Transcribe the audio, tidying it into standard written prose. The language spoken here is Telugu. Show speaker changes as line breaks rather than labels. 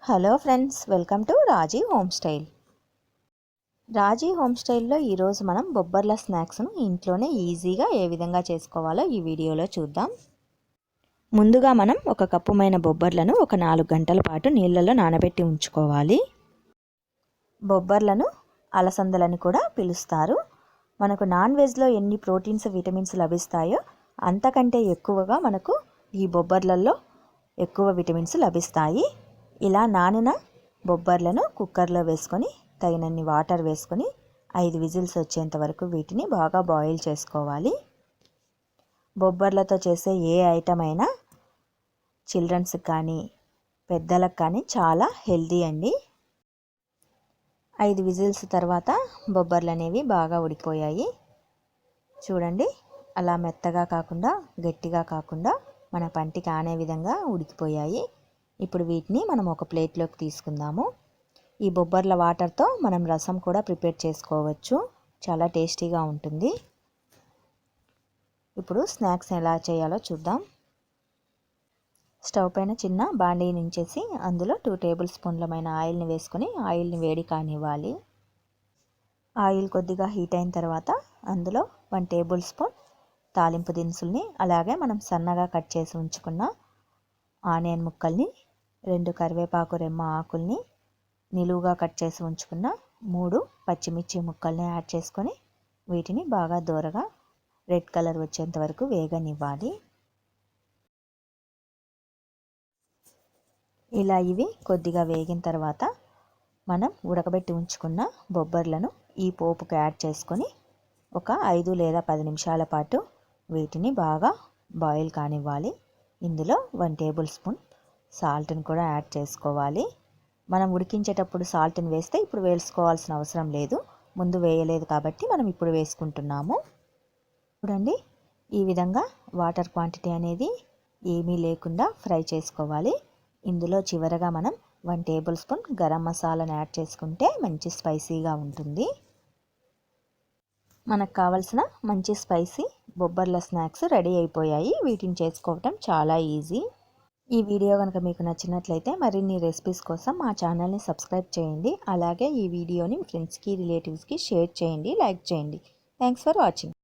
Hello friends, welcome to Raji home style. Raji home స్టైల్లో ఈరోజు మనం బొబ్బర్ల స్నాక్స్ను ఇంట్లోనే ఈజీగా ఏ విధంగా చేసుకోవాలో ఈ వీడియోలో చూద్దాం. ముందుగా మనం ఒక కప్పుమైన బొబ్బర్లను ఒక 4 గంటల పాటు నీళ్ళలో నానబెట్టి ఉంచుకోవాలి. బొబ్బర్లను అలసందలని కూడా పిలుస్తారు. మనకు నాన్ వెజ్లో ఎన్ని ప్రోటీన్స్, విటమిన్స్ లభిస్తాయో అంతకంటే ఎక్కువగా మనకు ఈ బొబ్బర్లలో ఎక్కువ విటమిన్స్ లభిస్తాయి. ఇలా నానిన బొబ్బర్లను కుక్కర్లో వేసుకొని తగినన్ని వాటర్ వేసుకొని 5 విజిల్స్ వచ్చేంత వరకు వీటిని బాగా బాయిల్ చేసుకోవాలి. బొబ్బర్లతో చేసే ఏ ఐటమ్ అయినా చిల్డ్రన్స్కి కానీ పెద్దలకు కానీ చాలా హెల్తీ అండి. 5 విజిల్స్ తర్వాత బొబ్బర్లు అనేవి బాగా ఉడికిపోయాయి. చూడండి, అలా మెత్తగా కాకుండా గట్టిగా కాకుండా మన పంటికి ఆనే విధంగా ఉడికిపోయాయి. ఇప్పుడు వీటిని మనం ఒక ప్లేట్లోకి తీసుకుందాము. ఈ బొబ్బర్ల వాటర్తో మనం రసం కూడా ప్రిపేర్ చేసుకోవచ్చు, చాలా టేస్టీగా ఉంటుంది. ఇప్పుడు స్నాక్స్ ఎలా చేయాలో చూద్దాం. స్టవ్ పైన చిన్న బాండీ నుంచేసి అందులో 2 టేబుల్ స్పూన్లమైన ఆయిల్ని వేసుకొని ఆయిల్ని వేడి కానివ్వాలి. ఆయిల్ కొద్దిగా హీట్ అయిన తర్వాత అందులో 1 టేబుల్ స్పూన్ తాలింపు దినుసుల్ని, అలాగే మనం సన్నగా కట్ చేసి ఉంచుకున్న ఆనియన్ ముక్కల్ని, 2 కరివేపాకు రెమ్మ ఆకుల్ని, నిలువుగా కట్ చేసి ఉంచుకున్న 3 పచ్చిమిర్చి ముక్కల్ని యాడ్ చేసుకొని వీటిని బాగా దోరగా రెడ్ కలర్ వచ్చేంత వరకు వేగనివ్వాలి. ఇలా ఇవి కొద్దిగా వేగిన తర్వాత మనం ఉడకబెట్టి ఉంచుకున్న బొబ్బర్లను ఈ పోపుకు యాడ్ చేసుకొని ఒక 5 లేదా 10 నిమిషాల పాటు వీటిని బాగా బాయిల్ కానివ్వాలి. ఇందులో 1 టేబుల్ స్పూన్ సాల్ట్ని కూడా యాడ్ చేసుకోవాలి. మనం ఉడికించేటప్పుడు సాల్ట్ని వేస్తే ఇప్పుడు వేసుకోవాల్సిన అవసరం లేదు, ముందు వేయలేదు కాబట్టి మనం ఇప్పుడు వేసుకుంటున్నాము. చూడండి, ఈ విధంగా వాటర్ క్వాంటిటీ అనేది ఏమీ లేకుండా ఫ్రై చేసుకోవాలి. ఇందులో చివరగా మనం 1 టేబుల్ స్పూన్ గరం మసాలాను యాడ్ చేసుకుంటే మంచి స్పైసీగా ఉంటుంది. మనకు కావలసిన మంచి స్పైసీ బొబ్బర్ల స్నాక్స్ రెడీ అయిపోయాయి. వీటిని చేసుకోవటం చాలా ఈజీ. ఈ వీడియో కనుక మీకు నచ్చినట్లయితే మరిన్ని రెసిపీస్ కోసం మా ఛానల్ని సబ్స్క్రైబ్ చేయండి. అలాగే ఈ వీడియోని ఫ్రెండ్స్కి, రిలేటివ్స్కి షేర్ చేయండి, లైక్ చేయండి. Thanks for watching.